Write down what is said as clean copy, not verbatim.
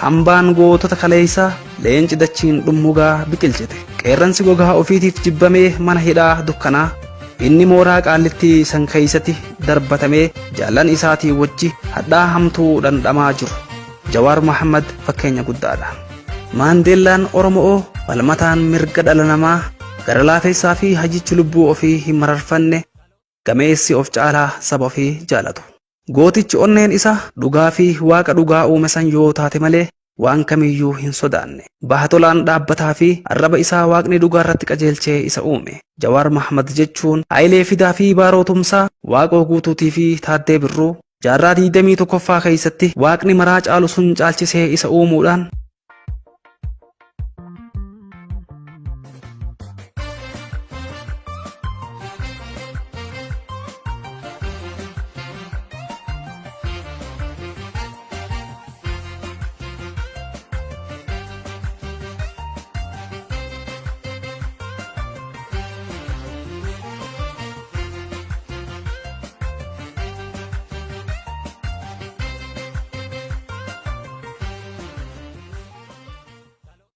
hambaan gootota kaleessaa leenci dachiin dhummugaa biqilchite. Qeerransi gogaa ofiitiif jibbamee mana hidhaa dukkanaa inni mooraa qaallittii san keeysatti darbatamee jaallan isaatii wajji hadhaa hamtuu dhandhamaa jiru. Jawaar Mohammad fakkeenya guddaadha. Maandeellaan Oromoo falmataan mirga dhala namaa gara laafessaa fi hajichi lubbuu ofii hin mararfanne gameessi of caalaa saba ofii jaalatu. Gootichi onneen isa dhugaa fi waaqa dhugaa uume san yoo taate malee waan kamiyyuu hin sodaanne. Bahatolaan dhaabbataa fi arraba isaa waaqni dhugaa irratti qajeelchee isa uume. Jawaar Mohammad jechuun Hayilee Fidaa fi Baarootumsaa, Waaqoo Guutuutii fi Taaddee Birruu jaarraa 21ffaa keessatti waaqni maraa caalu sun caalchisee isa uumuudhaan